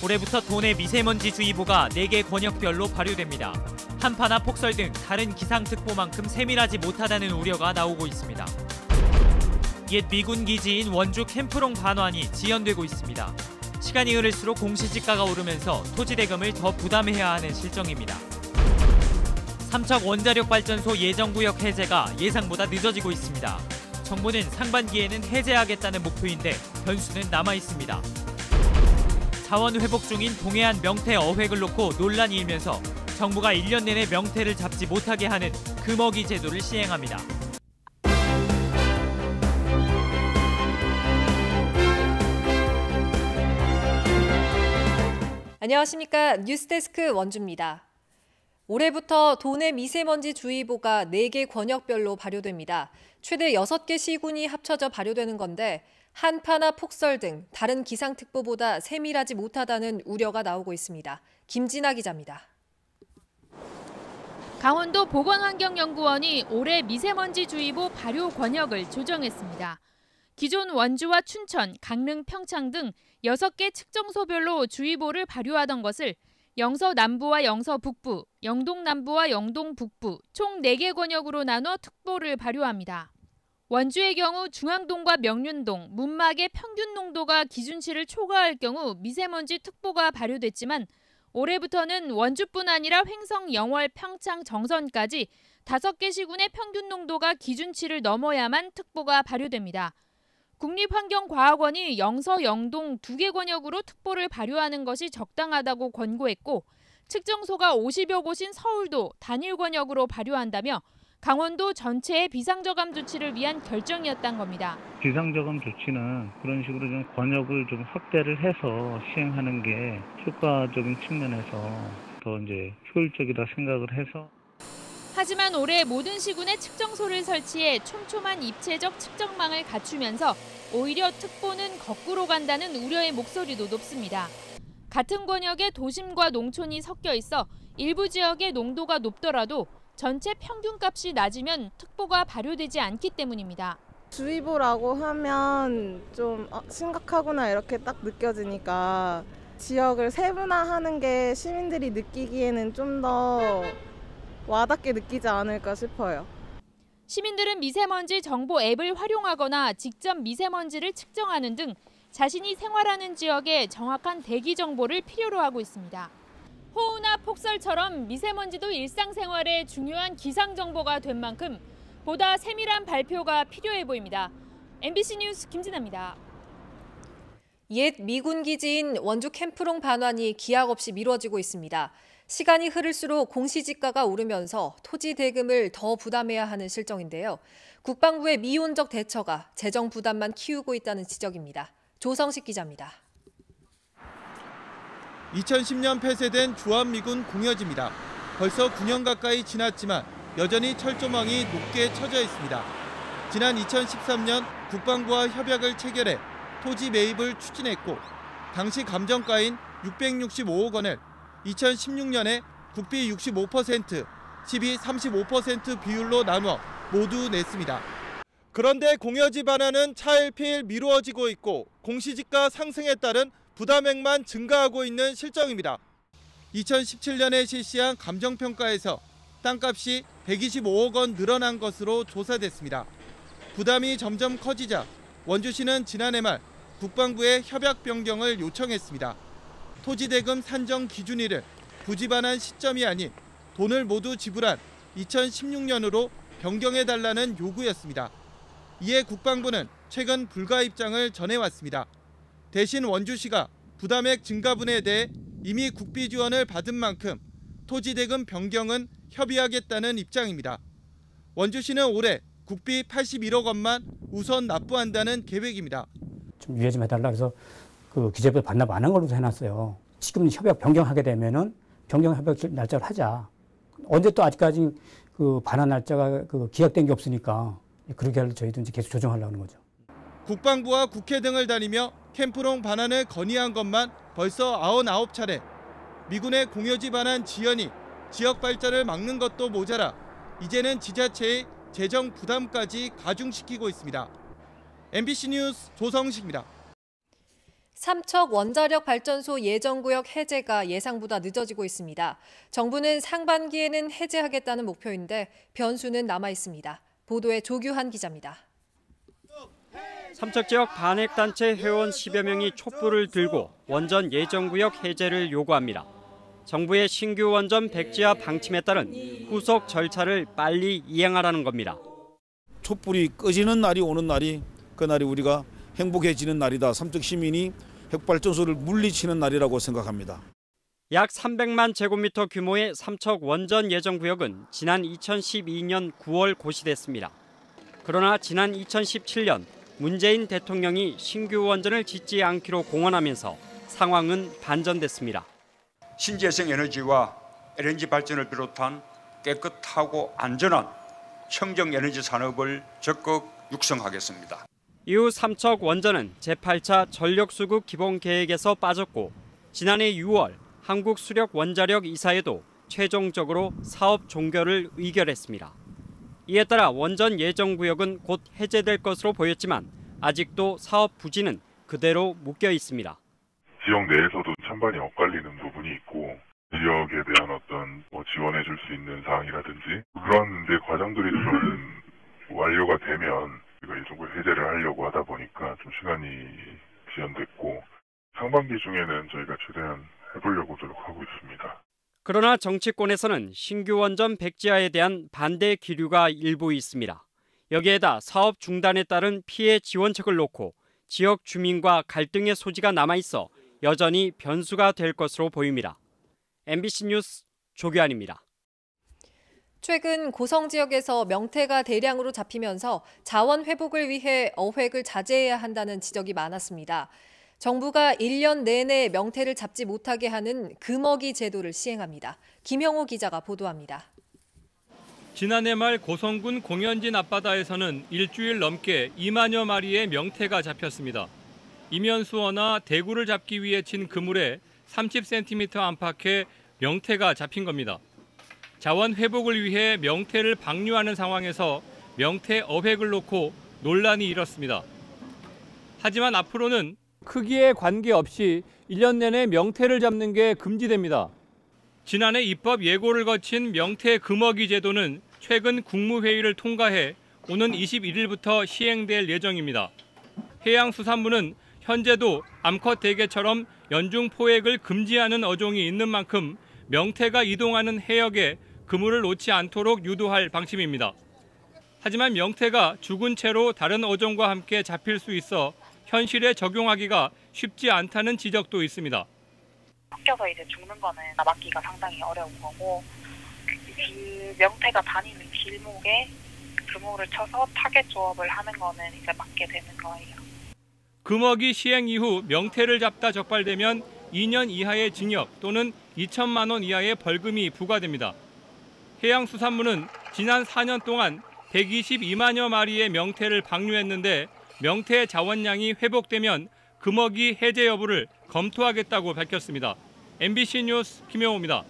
올해부터 도내 미세먼지주의보가 4개 권역별로 발효됩니다. 한파나 폭설 등 다른 기상특보만큼 세밀하지 못하다는 우려가 나오고 있습니다. 옛 미군 기지인 원주 캠프롱 반환이 지연되고 있습니다. 시간이 흐를수록 공시지가가 오르면서 토지 대금을 더 부담해야 하는 실정입니다. 삼척 원자력발전소 예정구역 해제가 예상보다 늦어지고 있습니다. 정부는 상반기에는 해제하겠다는 목표인데 변수는 남아 있습니다. 자원 회복 중인 동해안 명태 어획을 놓고 논란이 일면서 정부가 1년 내내 명태를 잡지 못하게 하는 금어기 제도를 시행합니다. 안녕하십니까. 뉴스데스크 원주입니다. 올해부터 도내 미세먼지주의보가 4개 권역별로 발효됩니다. 최대 6개 시군이 합쳐져 발효되는 건데 한파나 폭설 등 다른 기상특보보다 세밀하지 못하다는 우려가 나오고 있습니다. 김진아 기자입니다. 강원도 보건환경연구원이 올해 미세먼지주의보 발효 권역을 조정했습니다. 기존 원주와 춘천, 강릉, 평창 등 6개 측정소별로 주의보를 발효하던 것을 영서 남부와 영서 북부, 영동 남부와 영동 북부 총 4개 권역으로 나눠 특보를 발효합니다. 원주의 경우 중앙동과 명륜동, 문막의 평균 농도가 기준치를 초과할 경우 미세먼지 특보가 발효됐지만 올해부터는 원주뿐 아니라 횡성, 영월, 평창, 정선까지 5개 시군의 평균 농도가 기준치를 넘어야만 특보가 발효됩니다. 국립환경과학원이 영서, 영동 2개 권역으로 특보를 발효하는 것이 적당하다고 권고했고 측정소가 50여 곳인 서울도 단일 권역으로 발효한다며 강원도 전체의 비상저감 조치를 위한 결정이었단 겁니다. 비상저감 조치는 그런 식으로 좀 권역을 좀 확대를 해서 시행하는 게 효과적인 측면에서 더 이제 효율적이다 생각을 해서. 하지만 올해 모든 시군에 측정소를 설치해 촘촘한 입체적 측정망을 갖추면서 오히려 특보는 거꾸로 간다는 우려의 목소리도 높습니다. 같은 권역에 도심과 농촌이 섞여 있어 일부 지역의 농도가 높더라도 전체 평균값이 낮으면 특보가 발효되지 않기 때문입니다. 주의보라고 하면 좀 심각하구나 이렇게 딱 느껴지니까 지역을 세분화하는 게 시민들이 느끼기에는 좀 더 와닿게 느끼지 않을까 싶어요. 시민들은 미세먼지 정보 앱을 활용하거나 직접 미세먼지를 측정하는 등 자신이 생활하는 지역의 정확한 대기 정보를 필요로 하고 있습니다. 호우나 폭설처럼 미세먼지도 일상생활에 중요한 기상정보가 된 만큼 보다 세밀한 발표가 필요해 보입니다. MBC 뉴스 김진아입니다. 옛 미군 기지인 원주 캠프롱 반환이 기약 없이 미뤄지고 있습니다. 시간이 흐를수록 공시지가가 오르면서 토지 대금을 더 부담해야 하는 실정인데요. 국방부의 미온적 대처가 재정 부담만 키우고 있다는 지적입니다. 조성식 기자입니다. 2010년 폐쇄된 주한미군 공여지입니다. 벌써 9년 가까이 지났지만 여전히 철조망이 높게 쳐져 있습니다. 지난 2013년 국방부와 협약을 체결해 토지 매입을 추진했고 당시 감정가인 665억 원을 2016년에 국비 65%, 시비 35% 비율로 나누어 모두 냈습니다. 그런데 공여지 반환은 차일피일 미루어지고 있고 공시지가 상승에 따른 부담액만 증가하고 있는 실정입니다. 2017년에 실시한 감정평가에서 땅값이 125억 원 늘어난 것으로 조사됐습니다. 부담이 점점 커지자 원주시는 지난해 말 국방부에 협약 변경을 요청했습니다. 토지대금 산정 기준일을 부지 반환 시점이 아닌 돈을 모두 지불한 2016년으로 변경해달라는 요구였습니다. 이에 국방부는 최근 불가 입장을 전해왔습니다. 대신 원주시가 부담액 증가분에 대해 이미 국비 지원을 받은 만큼 토지대금 변경은 협의하겠다는 입장입니다. 원주시는 올해 국비 81억 원만 우선 납부한다는 계획입니다. 좀 유예 좀 해달라 그래서 그 기재부에 반납 안 한 걸로 해놨어요. 지금 협약 변경하게 되면은 변경 협약 날짜를 하자. 언제 또 아직까지 그 반환 날짜가 그 기약된 게 없으니까 그렇게 할 저희도 이제 계속 조정하려고 하는 거죠. 국방부와 국회 등을 다니며 캠프롱 반환을 건의한 것만 벌써 99차례. 미군의 공여지 반환 지연이 지역 발전을 막는 것도 모자라 이제는 지자체의 재정 부담까지 가중시키고 있습니다. MBC 뉴스 조성식입니다. 삼척 원자력 발전소 예정구역 해제가 예상보다 늦어지고 있습니다. 정부는 상반기에는 해제하겠다는 목표인데 변수는 남아 있습니다. 보도에 조규환 기자입니다. 삼척 지역 반핵단체 회원 10여 명이 촛불을 들고 원전 예정구역 해제를 요구합니다. 정부의 신규 원전 백지화 방침에 따른 후속 절차를 빨리 이행하라는 겁니다. 촛불이 꺼지는 날이 오는 날이 그날이 우리가 행복해지는 날이다. 삼척 시민이 핵발전소를 물리치는 날이라고 생각합니다. 약 300만 제곱미터 규모의 삼척 원전 예정구역은 지난 2012년 9월 고시됐습니다. 그러나 지난 2017년 문재인 대통령이 신규 원전을 짓지 않기로 공언하면서 상황은 반전됐습니다. 신재생 에너지와 LNG 발전을 비롯한 깨끗하고 안전한 청정 에너지 산업을 적극 육성하겠습니다. 이후 삼척 원전은 제8차 전력수급 기본계획에서 빠졌고 지난해 6월 한국수력원자력 이사회도 최종적으로 사업 종결을 의결했습니다. 이에 따라 원전 예정구역은 곧 해제될 것으로 보였지만 아직도 사업 부지는 그대로 묶여 있습니다. 지역 내에서도 찬반이 엇갈리는 부분이 있고 지역에 대한 어떤 지원해 줄 수 있는 사항이라든지 그런 이제 과정들이 좀 완료가 되면 우리가 예정구역 해제를 하려고 하다 보니까 좀 시간이 지연됐고 상반기 중에는 저희가 최대한 해보려고 노력하고 있습니다. 그러나 정치권에서는 신규 원전 백지화에 대한 반대 기류가 일부 있습니다. 여기에다 사업 중단에 따른 피해 지원책을 놓고 지역 주민과 갈등의 소지가 남아있어 여전히 변수가 될 것으로 보입니다. MBC 뉴스 조규환입니다. 최근 고성 지역에서 명태가 대량으로 잡히면서 자원 회복을 위해 어획을 자제해야 한다는 지적이 많았습니다. 정부가 1년 내내 명태를 잡지 못하게 하는 금어기 제도를 시행합니다. 김형호 기자가 보도합니다. 지난해 말 고성군 공연진 앞바다에서는 일주일 넘게 2만여 마리의 명태가 잡혔습니다. 이면수어나 대구를 잡기 위해 친 그물에 30cm 안팎의 명태가 잡힌 겁니다. 자원 회복을 위해 명태를 방류하는 상황에서 명태 어획을 놓고 논란이 일었습니다. 하지만 앞으로는 크기에 관계없이 1년 내내 명태를 잡는 게 금지됩니다. 지난해 입법 예고를 거친 명태 금어기 제도는 최근 국무회의를 통과해 오는 21일부터 시행될 예정입니다. 해양수산부는 현재도 암컷 대게처럼 연중 포획을 금지하는 어종이 있는 만큼 명태가 이동하는 해역에 그물을 놓지 않도록 유도할 방침입니다. 하지만 명태가 죽은 채로 다른 어종과 함께 잡힐 수 있어 현실에 적용하기가 쉽지 않다는 지적도 있습니다. 섞여서 이제 죽는 거는 막기가 상당히 어려운 거고 그 명태가 다니는 길목에 그물을 쳐서 타겟 조업을 하는 거는 이제 막게 되는 거예요. 금어기 시행 이후 명태를 잡다 적발되면 2년 이하의 징역 또는 2천만 원 이하의 벌금이 부과됩니다. 해양수산부는 지난 4년 동안 122만여 마리의 명태를 방류했는데 명태 자원량이 회복되면 금어기 해제 여부를 검토하겠다고 밝혔습니다. MBC 뉴스 김영호입니다.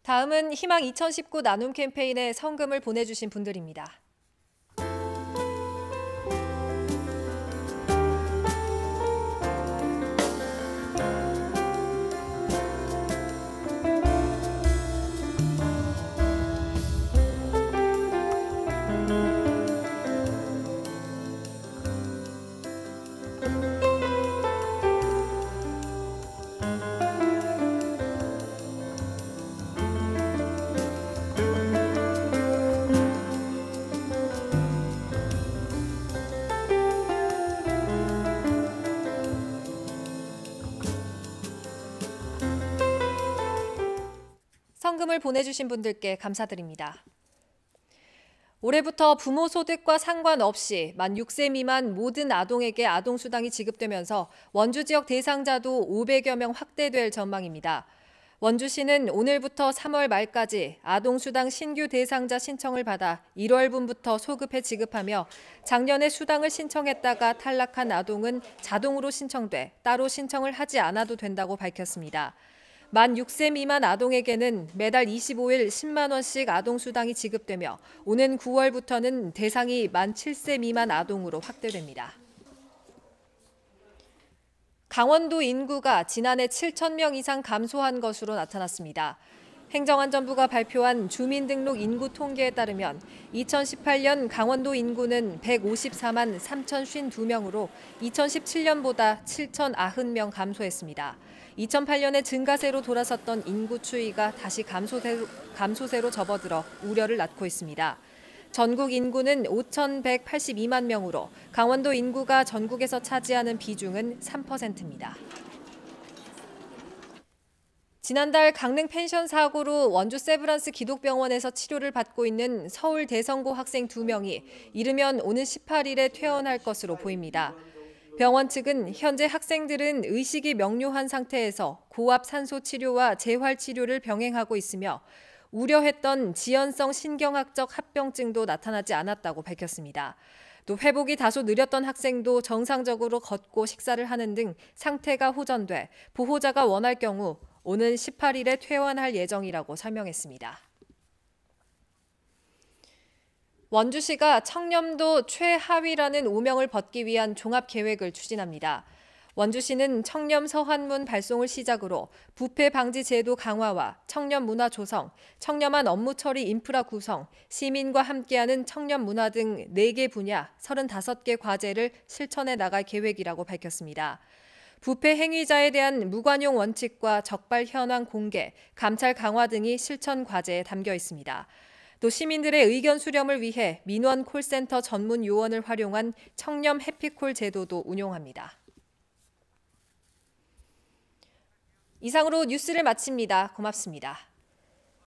다음은 희망 2019 나눔 캠페인에 성금을 보내주신 분들입니다. 성금을 보내주신 분들께 감사드립니다. 올해부터 부모 소득과 상관없이 만 6세 미만 모든 아동에게 아동수당이 지급되면서 원주 지역 대상자도 500여 명 확대될 전망입니다. 원주시는 오늘부터 3월 말까지 아동수당 신규 대상자 신청을 받아 1월분부터 소급해 지급하며 작년에 수당을 신청했다가 탈락한 아동은 자동으로 신청돼 따로 신청을 하지 않아도 된다고 밝혔습니다. 만 6세 미만 아동에게는 매달 25일 10만 원씩 아동수당이 지급되며 오는 9월부터는 대상이 만 7세 미만 아동으로 확대됩니다. 강원도 인구가 지난해 7천 명 이상 감소한 것으로 나타났습니다. 행정안전부가 발표한 주민등록 인구 통계에 따르면 2018년 강원도 인구는 154만 3,052명으로 2017년보다 7,090명 감소했습니다. 2008년에 증가세로 돌아섰던 인구 추이가 다시 감소세로 접어들어 우려를 낳고 있습니다. 전국 인구는 5,182만 명으로 강원도 인구가 전국에서 차지하는 비중은 3%입니다. 지난달 강릉 펜션 사고로 원주 세브란스 기독병원에서 치료를 받고 있는 서울 대성고 학생 2명이 이르면 오는 18일에 퇴원할 것으로 보입니다. 병원 측은 현재 학생들은 의식이 명료한 상태에서 고압 산소 치료와 재활 치료를 병행하고 있으며 우려했던 지연성 신경학적 합병증도 나타나지 않았다고 밝혔습니다. 또 회복이 다소 느렸던 학생도 정상적으로 걷고 식사를 하는 등 상태가 호전돼 보호자가 원할 경우 오는 18일에 퇴원할 예정이라고 설명했습니다. 원주시가 청렴도 최하위라는 오명을 벗기 위한 종합계획을 추진합니다. 원주시는 청렴 서한문 발송을 시작으로 부패 방지 제도 강화와 청렴 문화 조성, 청렴한 업무 처리 인프라 구성, 시민과 함께하는 청렴 문화 등 4개 분야 35개 과제를 실천해 나갈 계획이라고 밝혔습니다. 부패 행위자에 대한 무관용 원칙과 적발 현황 공개, 감찰 강화 등이 실천 과제에 담겨 있습니다. 또 시민들의 의견 수렴을 위해 민원 콜센터 전문 요원을 활용한 청렴 해피콜 제도도 운용합니다. 이상으로 뉴스를 마칩니다. 고맙습니다.